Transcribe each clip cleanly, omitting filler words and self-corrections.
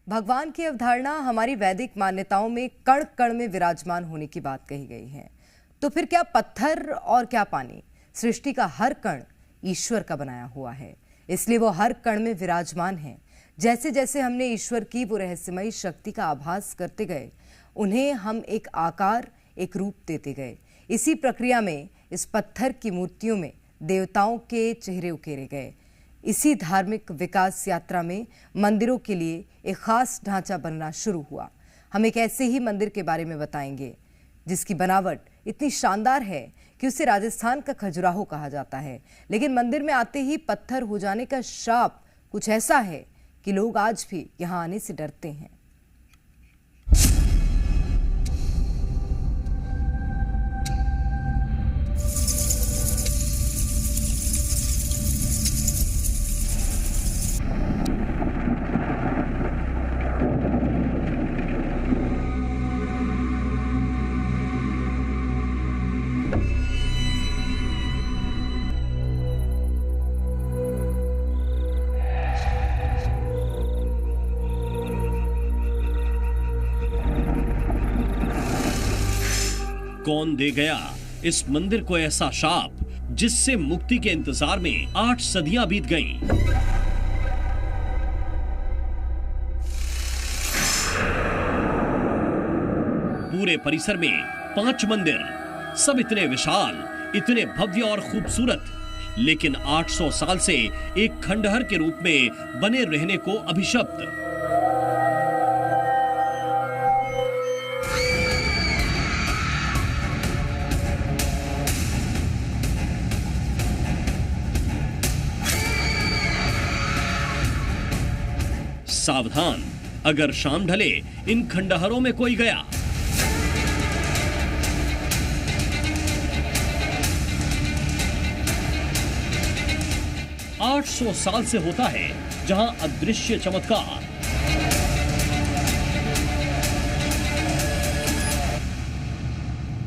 भगवान की अवधारणा हमारी वैदिक मान्यताओं में कण कण में विराजमान होने की बात कही गई है। तो फिर क्या पत्थर और क्या पानी, सृष्टि का हर कण ईश्वर का बनाया हुआ है, इसलिए वो हर कण में विराजमान है। जैसे जैसे हमने ईश्वर की वो रहस्यमयी शक्ति का आभास करते गए, उन्हें हम एक आकार, एक रूप देते गए। इसी प्रक्रिया में इस पत्थर की मूर्तियों में देवताओं के चेहरे उकेरे गए। इसी धार्मिक विकास यात्रा में मंदिरों के लिए एक खास ढांचा बनना शुरू हुआ। हम एक ऐसे ही मंदिर के बारे में बताएंगे जिसकी बनावट इतनी शानदार है कि उसे राजस्थान का खजुराहो कहा जाता है। लेकिन मंदिर में आते ही पत्थर हो जाने का श्राप कुछ ऐसा है कि लोग आज भी यहाँ आने से डरते हैं। कौन दे गया इस मंदिर को ऐसा शाप जिससे मुक्ति के इंतजार में 8 सदियां बीत गईं। पूरे परिसर में 5 मंदिर, सब इतने विशाल, इतने भव्य और खूबसूरत, लेकिन 800 साल से एक खंडहर के रूप में बने रहने को अभिशप्त। सावधान, अगर शाम ढले इन खंडहरों में कोई गया। आठ 800 साल से होता है जहां अदृश्य चमत्कार।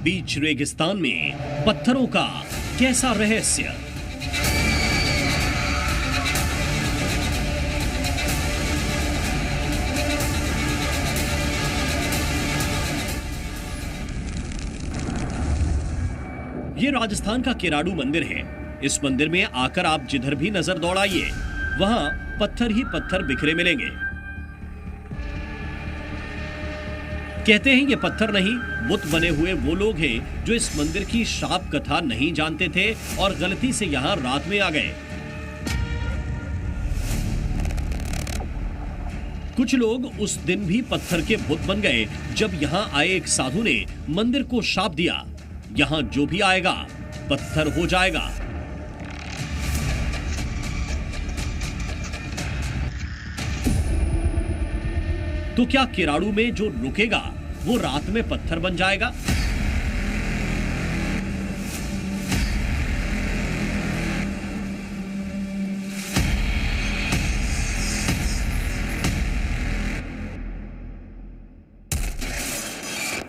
बीच रेगिस्तान में पत्थरों का कैसा रहस्य। ये राजस्थान का किराडू मंदिर है। इस मंदिर में आकर आप जिधर भी नजर दौड़ाइए, वहां पत्थर ही पत्थर बिखरे मिलेंगे। कहते हैं ये पत्थर नहीं, बुत बने हुए वो लोग हैं जो इस मंदिर की शाप कथा नहीं जानते थे और गलती से यहां रात में आ गए। कुछ लोग उस दिन भी पत्थर के बुत बन गए जब यहां आए एक साधु ने मंदिर को शाप दिया, यहां जो भी आएगा पत्थर हो जाएगा। तो क्या किराडू में जो रुकेगा वो रात में पत्थर बन जाएगा?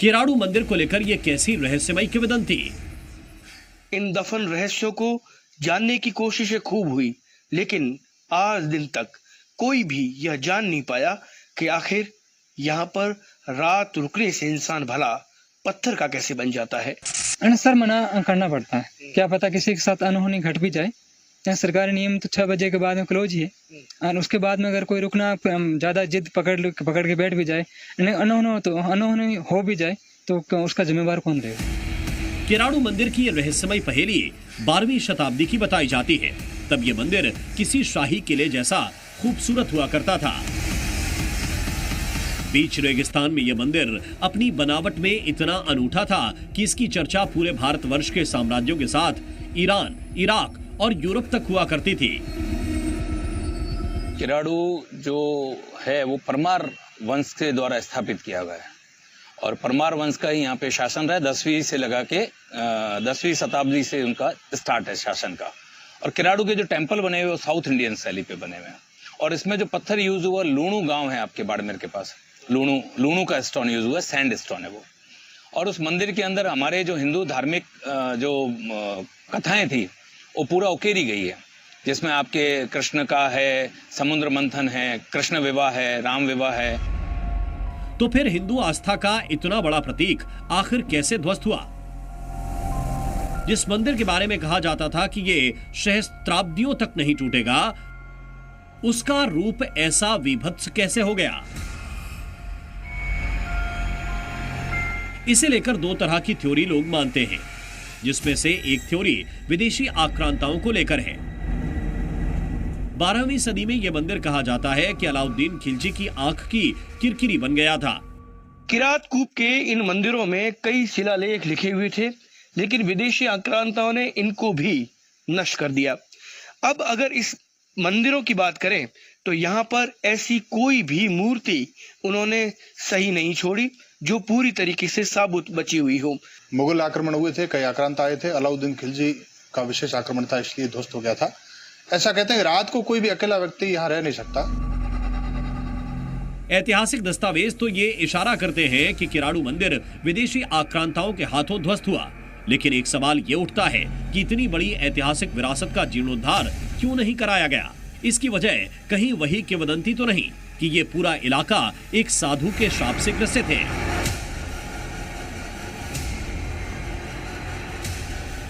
किराडू मंदिर को लेकर यह कैसी रहस्यमयी किंवदंती। इन दफन रहस्यों को जानने की कोशिशें खूब हुई, लेकिन आज दिन तक कोई भी यह जान नहीं पाया कि आखिर यहाँ पर रात रुकने से इंसान भला पत्थर का कैसे बन जाता है। सर मना करना पड़ता है, क्या पता किसी के साथ अनहोनी घट भी जाए। यहाँ सरकारी नियम तो 6 बजे के बाद में क्लोज ही है, और उसके बाद में अगर कोई रुकना ज्यादा जिद पकड़ के बैठ भी जाए, अनहोनी हो भी जाए, तो उसका जिम्मेवार कौन रहेगा। किराडू मंदिर की यह रहस्यमयी पहेली 12वीं शताब्दी की बताई जाती है। तब यह मंदिर किसी शाही किले जैसा खूबसूरत हुआ करता था। बीच रेगिस्तान में यह मंदिर अपनी बनावट में इतना अनूठा था कि इसकी चर्चा पूरे भारतवर्ष के साम्राज्यों के साथ ईरान, इराक और यूरोप तक हुआ करती थी। किराडू जो है वो परमार वंश के द्वारा स्थापित किया गया है, और परमार वंश का ही यहाँ पे शासन रहा है। 10वीं से लगा के 10वीं शताब्दी से उनका स्टार्ट है शासन का। और किराडू के जो टेम्पल बने हुए वो साउथ इंडियन शैली पे बने हुए हैं। और इसमें जो पत्थर यूज हुआ, लूणू गांव है आपके बाड़मेर के पास, लूणू का स्टोन यूज हुआ, सैंड स्टोन है वो। और उस मंदिर के अंदर हमारे जो हिंदू धार्मिक जो कथाएं थी वो पूरा उकेरी गई है। जिसमें आपके कृष्ण का है, समुद्र मंथन है, कृष्ण विवाह है, राम विवाह है। तो फिर हिंदू आस्था का इतना बड़ा प्रतीक आखिर कैसे ध्वस्त हुआ? जिस मंदिर के बारे में कहा जाता था कि ये सहस्त्राब्दियों तक नहीं टूटेगा, उसका रूप ऐसा विभत्स कैसे हो गया? इसे लेकर दो तरह की थ्योरी लोग मानते हैं, जिसमें से एक थ्योरी विदेशी आक्रांताओं को लेकर है। 12वीं सदी में यह मंदिर कहा जाता है कि अलाउद्दीन खिलजी की आंख की किरकिरी बन गया था। किरात कूप के इन मंदिरों में कई शिलालेख लिखे हुए थे, लेकिन विदेशी आक्रांताओं ने इनको भी नष्ट कर दिया। अब अगर इस मंदिरों की बात करें तो यहाँ पर ऐसी कोई भी मूर्ति उन्होंने सही नहीं छोड़ी जो पूरी तरीके से साबुत बची हुई हो। मुगल आक्रमण हुए थे, कई आक्रांत आए थे, अलाउद्दीन खिलजी का विशेष आक्रमण था, इसलिए ध्वस्त हो गया था। ऐसा कहते हैं रात को कोई भी अकेला व्यक्ति यहाँ रह नहीं सकता। ऐतिहासिक दस्तावेज तो ये इशारा करते हैं कि किराड़ू मंदिर विदेशी आक्रांताओं के हाथों ध्वस्त हुआ, लेकिन एक सवाल ये उठता है कि इतनी बड़ी ऐतिहासिक विरासत का जीर्णोद्धार क्यों नहीं कराया गया? इसकी वजह कहीं वही किंवदंती तो नहीं कि ये पूरा इलाका एक साधु के शाप से ग्रसित है?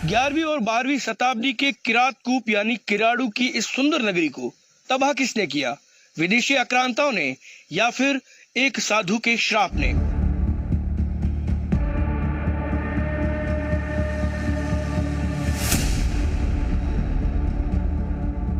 11वीं और 12वीं शताब्दी के किरात कूप यानी किराड़ू की इस सुंदर नगरी को तबाह किसने किया? विदेशी आक्रांताओं ने या फिर एक साधु के श्राप ने?